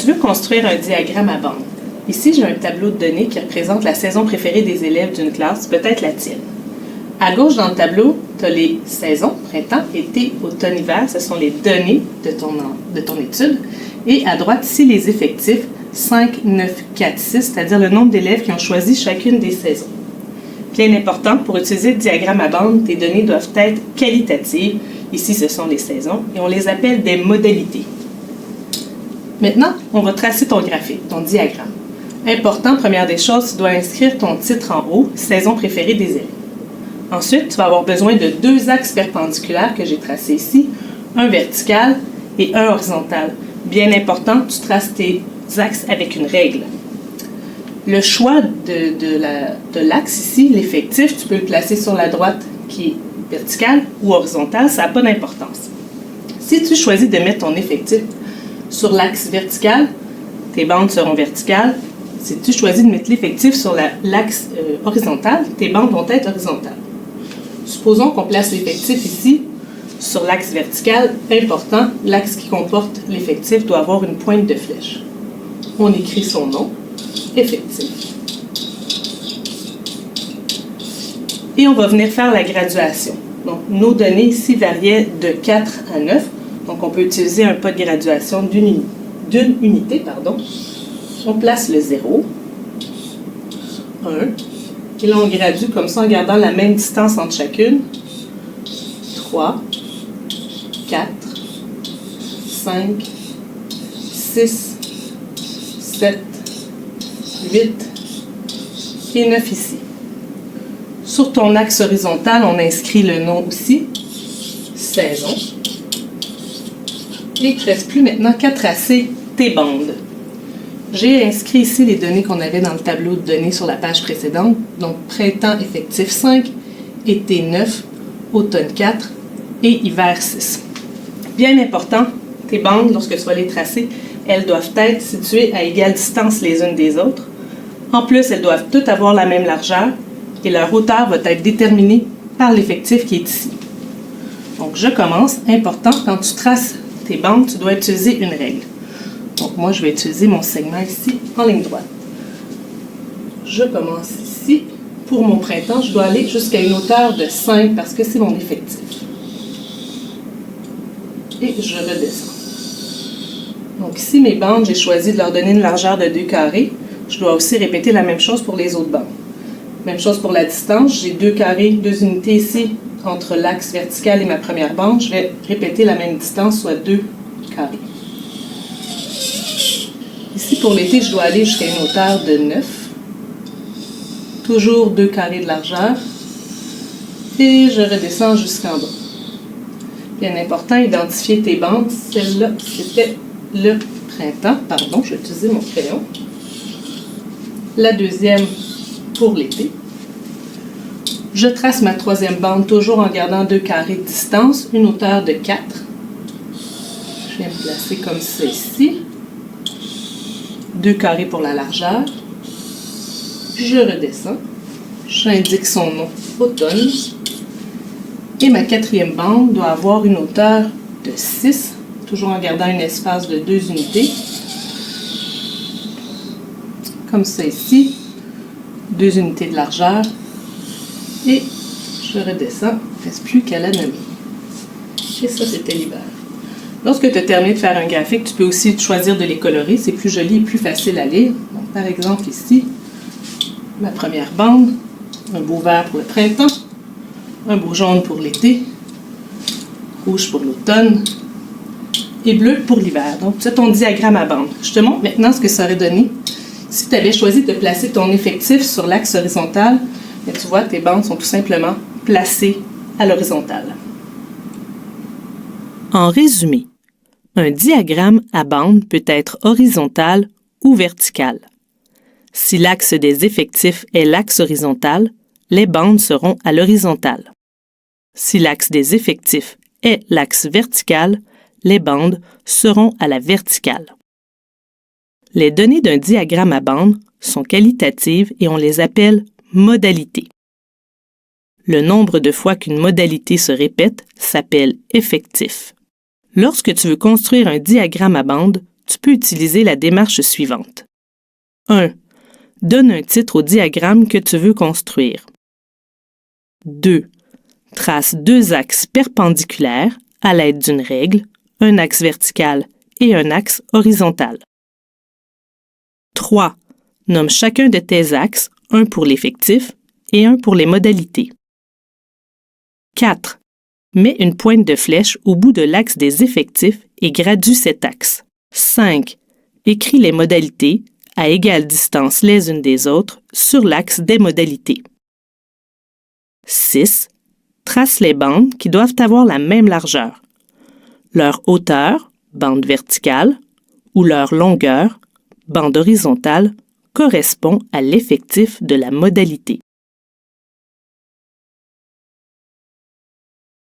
Tu veux construire un diagramme à bande. Ici, j'ai un tableau de données qui représente la saison préférée des élèves d'une classe, peut-être la tienne. À gauche dans le tableau, tu as les saisons, printemps, été, automne, hiver, ce sont les données de ton étude. Et à droite, ici, les effectifs, 5, 9, 4, 6, c'est-à-dire le nombre d'élèves qui ont choisi chacune des saisons. Bien important, pour utiliser le diagramme à bande, tes données doivent être qualitatives. Ici, ce sont les saisons, et on les appelle des modalités. Maintenant, on va tracer ton graphique, ton diagramme. Important, première des choses, tu dois inscrire ton titre en haut, saison préférée des élèves. Ensuite, tu vas avoir besoin de 2 axes perpendiculaires que j'ai tracés ici, un vertical et un horizontal. Bien important, tu traces tes axes avec une règle. Le choix de l'axe ici, l'effectif, tu peux le placer sur la droite qui est verticale ou horizontale, ça n'a pas d'importance. Si tu choisis de mettre ton effectif sur l'axe vertical, tes bandes seront verticales. Si tu choisis de mettre l'effectif sur l'axe horizontal, tes bandes vont être horizontales. Supposons qu'on place l'effectif ici sur l'axe vertical. Important, l'axe qui comporte l'effectif doit avoir une pointe de flèche. On écrit son nom, effectif. Et on va venir faire la graduation. Donc, nos données ici variaient de 4 à 9. Donc, on peut utiliser un pas de graduation d'une unité. On place le 0, 1, et là, on gradue comme ça en gardant la même distance entre chacune. 3, 4, 5, 6, 7, 8 et 9 ici. Sur ton axe horizontal, on inscrit le nom aussi, saison. Et il ne te reste plus maintenant qu'à tracer tes bandes. J'ai inscrit ici les données qu'on avait dans le tableau de données sur la page précédente. Donc, printemps effectif 5, été 9, automne 4 et hiver 6. Bien important, tes bandes, lorsque tu vas les tracer, elles doivent être situées à égale distance les unes des autres. En plus, elles doivent toutes avoir la même largeur et leur hauteur va être déterminée par l'effectif qui est ici. Donc, je commence. Important, quand tu traces tes bandes, tu dois utiliser une règle. Donc, moi, je vais utiliser mon segment ici, en ligne droite. Je commence ici. Pour mon printemps, je dois aller jusqu'à une hauteur de 5 parce que c'est mon effectif. Et je redescends. Donc, ici, mes bandes, j'ai choisi de leur donner une largeur de 2 carrés. Je dois aussi répéter la même chose pour les autres bandes. Même chose pour la distance. J'ai 2 carrés, 2 unités ici, entre l'axe vertical et ma première bande. Je vais répéter la même distance, soit 2 carrés. Ici, pour l'été, je dois aller jusqu'à une hauteur de 9. Toujours 2 carrés de largeur. Et je redescends jusqu'en bas. Bien important, identifier tes bandes. Celle-là, c'était le printemps. Pardon, je vais utiliser mon crayon. La deuxième pour l'été. Je trace ma troisième bande, toujours en gardant 2 carrés de distance, une hauteur de 4. Je viens me placer comme ça ici. 2 carrés pour la largeur. Je redescends. J'indique son nom, automne. Et ma quatrième bande doit avoir une hauteur de 6, toujours en gardant un espace de 2 unités. Comme ça ici. 2 unités de largeur. Et je redescends. Il ne reste plus qu'à la nommer. Et ça, c'était l'hiver. Lorsque tu as terminé de faire un graphique, tu peux aussi choisir de les colorer. C'est plus joli et plus facile à lire. Donc, par exemple, ici, ma première bande, un beau vert pour le printemps, un beau jaune pour l'été, rouge pour l'automne et bleu pour l'hiver. Donc, c'est ton diagramme à bande. Je te montre maintenant ce que ça aurait donné si tu avais choisi de placer ton effectif sur l'axe horizontal. Mais tu vois, tes bandes sont tout simplement placées à l'horizontale. En résumé, un diagramme à bande peut être horizontal ou vertical. Si l'axe des effectifs est l'axe horizontal, les bandes seront à l'horizontale. Si l'axe des effectifs est l'axe vertical, les bandes seront à la verticale. Les données d'un diagramme à bande sont qualitatives et on les appelle modalités. Le nombre de fois qu'une modalité se répète s'appelle effectif. Lorsque tu veux construire un diagramme à bande, tu peux utiliser la démarche suivante. 1. Donne un titre au diagramme que tu veux construire. 2. Trace 2 axes perpendiculaires à l'aide d'une règle, un axe vertical et un axe horizontal. 3. Nomme chacun de tes axes, un pour l'effectif et un pour les modalités. 4. Mets une pointe de flèche au bout de l'axe des effectifs et gradue cet axe. 5. Écris les modalités à égale distance les unes des autres sur l'axe des modalités. 6. Trace les bandes qui doivent avoir la même largeur. Leur hauteur, bande verticale, ou leur longueur, bande horizontale, correspond à l'effectif de la modalité.